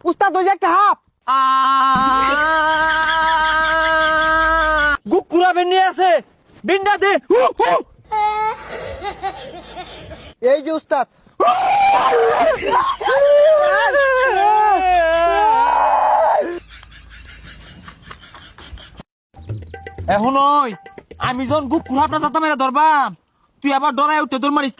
উস্তাদ ওই যে একটা হাফ গুকুরা বেনি আছে বিন্ডা দে এই যে উস্তাদ এখন ওই আমি যখন গুকুরা আপনার যাতা মেরে ধরবাম তুই আবার ডরাই উঠতে তোর মারিস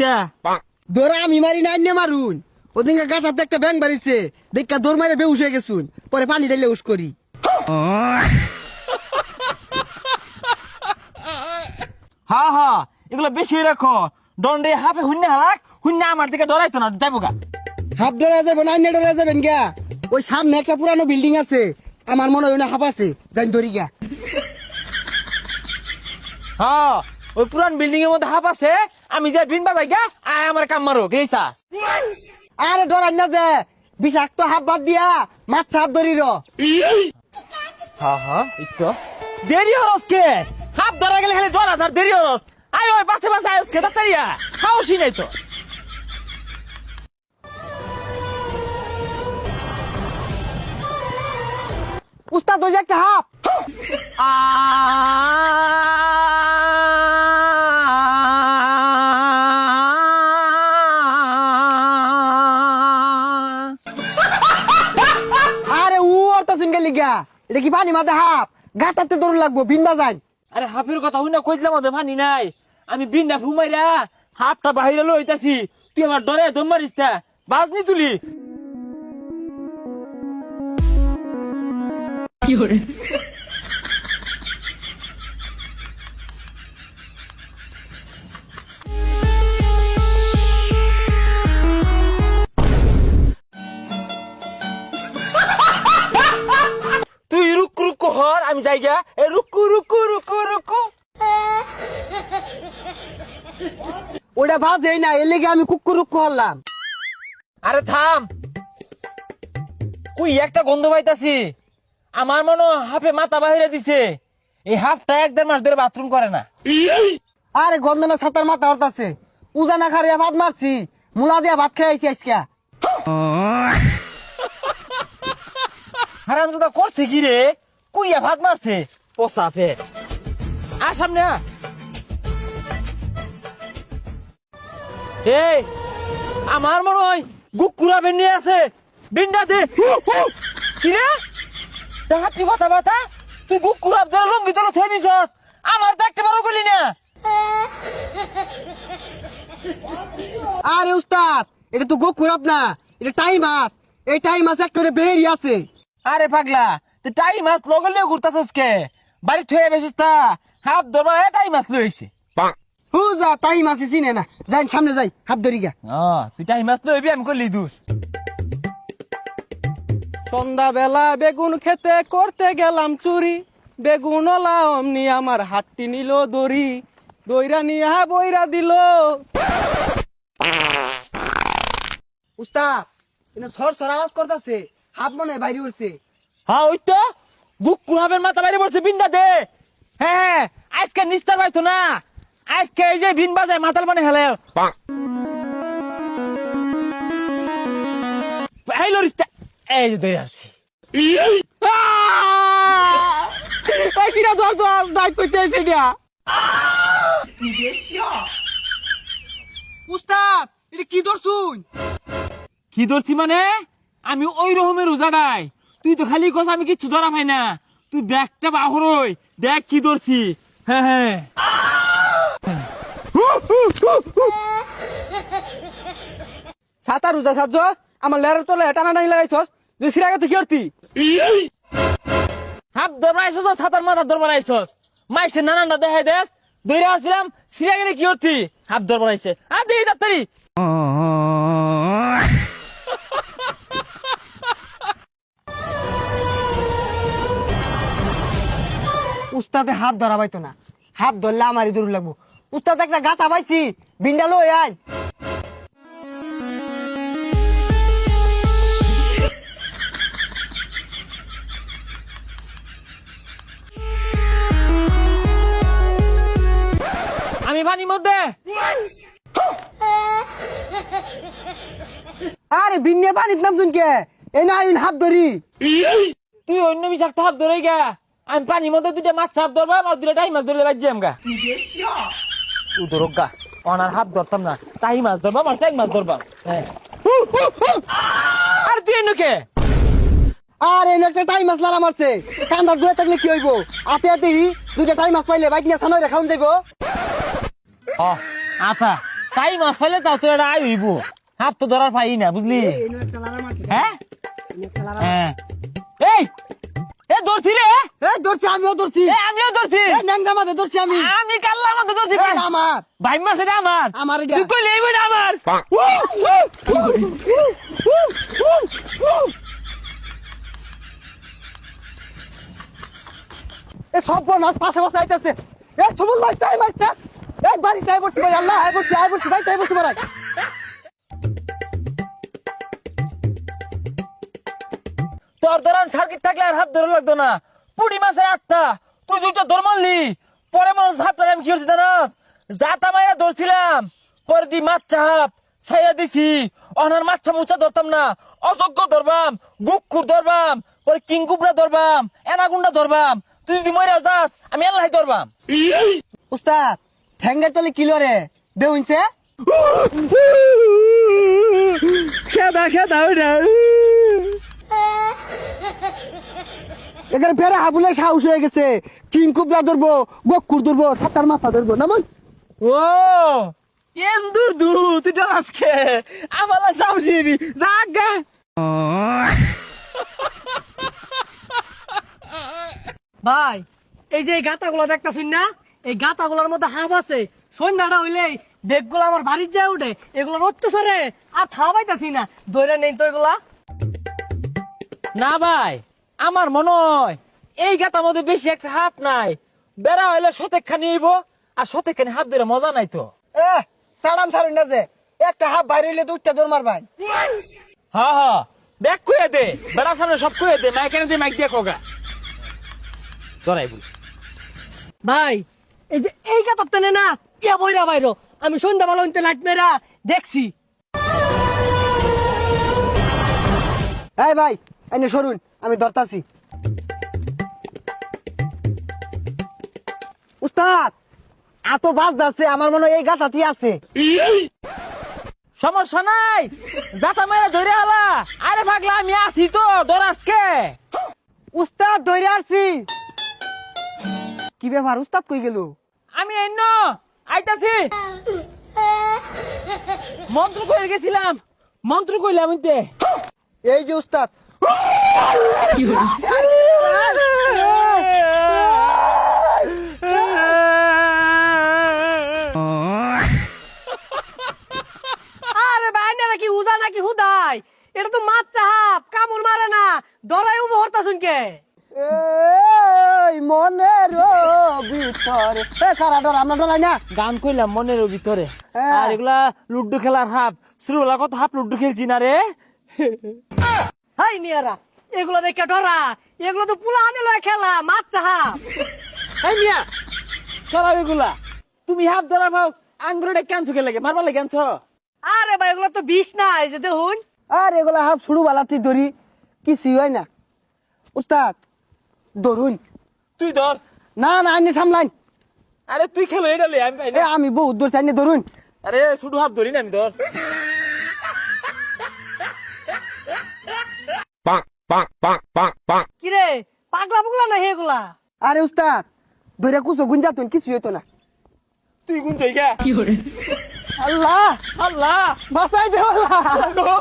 ধরা আমি মারি নাই নে মারুন ওদিনকে গাছাতে একটা ব্যাং বাড়িছে দেখা দৌড় মারে বেউস হয়ে গেছুন পরে পানি ঢেলে উস করি হা হা এগুলো বেশি রাখো দন্ডে হাফে শূন্য হালাক শূন্য আমার দিকে ডরাইতো না যাইব গা হাফ ডরা যাবে না আইনে ডরা যাবেন গা ওই সামনে একটা পুরানো বিল্ডিং আছে আমার মনে হয় না হাফ আছে জানি ধরি গা হ্যাঁ ওই পুরান বিল্ডিং এর মধ্যে হাফ আছে আমি যে বিন বাজাই গা আয় আমার কাম মারো গেছাস আরে ডরাই না যে বিষাক্ত হাফ বাদ দিয়া মাছ হাফ ধরি র হ্যাঁ হ্যাঁ একটু দেরি হরস কে হাফ ধরা গেলে খালি ডর আর দেরি হরস আয় ওই বাসে বাসে আয়স কে তাড়াতাড়িয়া সাহসই নাই তো উস্তাদ ওই যে একটা হাফ আরে ও অর্থ সিনকে লিগা এটা কি পানি মাঝে হাফ গাটাতে দৌড় লাগবো বিন্দা যায় আরে হাফের কথা হই না কইছিলাম ওদের মানি নাই আমি বিনটা ঘুমাইরা হাফটা বাহিরে লইতাছি তুই আমার ডরে দম মারিস না বাজনি তুলি কি করে তুই রুকু রুকু হর আমি যাইগা এ রুকু রুকু রুকু রুকু ওটা বাজেই না এর লেগে আমি কুকুর রুক্কু হলাম আরে থাম কুই একটা গন্ধ পাইতাছি আমার মনে হয় হাফে মাথা বাহিরে দিছে এই হাফটা 1-1.5 মাস ধরে বাথরুম করে না আরে গন্ধনা ছাতার মাথা হরতাছে উজানা খারিয়া ভাত মারছি মুলা দিয়া ভাত খেয়ে আইছি আজকে হারামজাদা করছে কি রে কুইয়া ভাত মারছে পোসা পেট আর সামনে আ। এই আমার মনে হয় গুকুরা বেনি আছে বিন্ডা দে কি রে দেখাচ্ছি কথা বাতা তুই গুকুরা ধরে লঙ্গি তোর থই দিছস আমার তো একেবারে গলি না আরে উস্তাদ এটা তো গোকুরাপ না এটা টাইম মাছ এই টাইম মাছ একটা বেরি আছে আরে পাগলা তুই টাই মাছ লগলে ঘুরতাছস কে বাড়ি থয়ে বেছিস তা হাফ ধরবা টাই মাছ লইছে হু যা টাইম আছে চিনে না যাই সামনে যাই হাত ধরি গা তুই টাই মাছ লইবি আমি করলি দোষ সন্ধ্যা বেলা বেগুন খেতে করতে গেলাম চুরি বেগুন অমনি আমার হাতটি নিল দড়ি দইরা নিয়া বইরা দিল উস্তাদ এটা সর সর আওয়াজ করতেছে হাত মনে হয় বাইরে উঠছে হ্যাঁ ওই তো গুকুরাবের মাথা বাইরে পড়ছে বিনটা দে হ্যাঁ আজকে নিস্তার পাইতো না আজকে এই যে বিন বাজায় মাতাল মানে হেলে এই লরিস্তা এই যে ধরে আসছি এই কিরা ধর ধর ডাক কইতে আইছে দিয়া উস্তাদ এটা কি ধরছুন কি ধরছি মানে আমি ওই রকমের উজাড়াই তুই তো খালি কস আমি কিচ্ছু ধরা পাই না তুই ব্যাগটা বাহরই দেখ কি ধরছি হ্যাঁ হ্যাঁ ছাতা রুজা সাজস আমার লেরের তলে টানা নাই লাগাইছস যে সিরাগে তুই কি করতি হাত ধরবাইছস ছাতার মাথা ধরবাইছস মাইছে নানানটা দেখাই দেস দইরা আসছিলাম সিরা গেলে কি করতি হাত ধরবাইছে আর দেই ডাক্তারি উস্তাদে হাত ধরা পাইতো না হাত ধরলে আমারই দূর লাগবো উস্তাদ একটা গাথা পাইছি বিন্ডা লই আয় আমি পানির মধ্যে আরে বিন্নে পানির নাম শুনকে এই না আইন হাত ধরি তুই অন্য বিষাক্ত হাত ধরে গা আমি পানির মধ্যে দুইটা মাছ চাপ ধরবা আর দুইটা টাই মাছ ধরলে বাজ্যাম গা উদরক গা অনার হাত ধরতাম না টাই মাছ ধরবা আর চাই মাছ ধরবা হ্যাঁ আর তুই এনুকে আর এই একটা টাইম মাছ লারা মারছে কান্দার দুয়ে থাকলে কি হইব আতে আতে দুইটা টাইম মাছ পাইলে বাইক নিয়ে সানই রাখাউন যাইব আতা টাই মাছ পাইলে তাও তো এটা আই হইব হাত তো ধরার পাই না বুঝলি হ্যাঁ হ্যাঁ এই এ ধরছি রে এই ধরছি আমিও ধরছি এ আমিও ধরছি এই ন্যাংজা মাঝে ধরছি আমি কাল্লার মধ্যে ধরছি এটা আমার ভাই মাছ এটা আমার আমার এটা। তুই কইলে এই বইটা আমার এ সব মাছ পাশে পাশে আইতাছে এ সুমন ভাই টাইম মারছে এই বাড়ি তাই বলছি ভাই আল্লাহ আই বলছি ভাই তাই বলছি মারাই তোর ধরান সার্কিট থাকলে আর হাত ধরে লাগতো না পুটি মাছের আটটা তুই দুইটা ধর মারলি পরে মানুষ হাত পারে আমি কি করছি জানাস জাতা মাইয়া ধরছিলাম পরে দি মাছ চাপ ছাইয়া দিছি অনার মাছা মুছা ধরতাম না অযোগ্য ধরবাম গুকুর ধরবাম পরে কিংকুবরা ধরবাম এনাগুন্ডা ধরবাম তুই যদি মরে যাস আমি আল্লাহ ধরবাম উস্তাদ ঠ্যাঙ্গের তলে কিলো রে দেউনছে খেদা ওইটা এখানে ফেরা হাবুলে সাহস হয়ে গেছে কিংকুবরা ধরবো গকুর ধরবো ছাতার মাথা ধরবো না মন ও এম দূর দূর তুই তো আজকে আমার লাগ সাহসী জাগা ভাই এই যে গাতাগুলো দেখতাছুন না এই গাতাগুলোর মধ্যে হাব আছে সন্ধ্যাটা হইলেই বেগগুলো আমার বাড়ির যায় উঠে এগুলোর অত্যাচারে আর খাওয়াইতাছি না দইরা নেই তো এগুলা না ভাই আমার মনে হয় এই গাতার মধ্যে বেশি একটা হাত নাই বেড়া হইলে সতেকখানি হইব আর সতেকখানি হাত ধরে মজা নাই তো এ সাড়াম সারুন না যে একটা হাফ বাইরে হইলে দুইটা দৌড় মারবাই হ্যাঁ হ্যাঁ ব্যাগ কুয়ে দে বেড়ার সামনে সব কুয়ে দে মাইক এনে দে মাইক দিয়ে কোগা ধরাই বল ভাই এই যে এই গাতার টেনে না ইয়া বইরা বাইরো আমি সন্ধ্যাবেলা হইতে লাইট মেরা দেখছি এই ভাই এনে সরুন আমি ধরতাছি উস্তাদ এত বাস যাচ্ছে আমার মনে হয় এই গাতাতি আছে সমস্যা নাই দাতা মেরে ধরে আলা আরে পাগলা আমি আছি তো ধর আজকে উস্তাদ ধরে আসছি কি ব্যাপার উস্তাদ কই গেল আমি এন্ন আইতাছি মন্ত্র কইলে গেছিলাম মন্ত্র কইলাম ইতে এই যে উস্তাদ আরে ভাই না নাকি উদা নাকি হুদাই এটা তো মাছ চাহাপ কামড় মারে না ডরাই উবো হরতাছুন কে এই মনের ভিতরে এ কারা ডর আমরা ডরাই না গান কইলাম মনের ভিতরে হ্যাঁ। আর এগুলা লুড্ডু খেলার হাফ শুরুবেলা কত হাফ লুড্ডু খেলছি না রে হাই নিয়ারা এগুলো দেখে ডরা এগুলো তো পুলা আনে লয় খেলা মাছ চাহাপ এই মিয়া সরাব এগুলা তুমি হাফ ধরা ভাও আঙ্গুরে কেনছো কে লাগে মারবা লাগে কেনছো আরে ভাই এগুলো তো বিষ নাই যে দেখুন আর এগুলা হাফ শুরু বালাতি ধরি কিছু হয় না উস্তাদ ধরুন তুই ধর না না আইনে সামলাইন আরে তুই খেলো এটা লই আমি পাই এ না আমি বহুত দূর চাইনে ধরুন আরে শুধু হাফ ধরি না আমি ধর কিরে পাগলা পুগলা না এগুলা আরে উস্তাদ ধরে কুসো গুঞ্জাতুন কিছু হইতো না তুই কোন জায়গা আল্লাহ আল্লাহ বাঁচাই দে আল্লাহ গো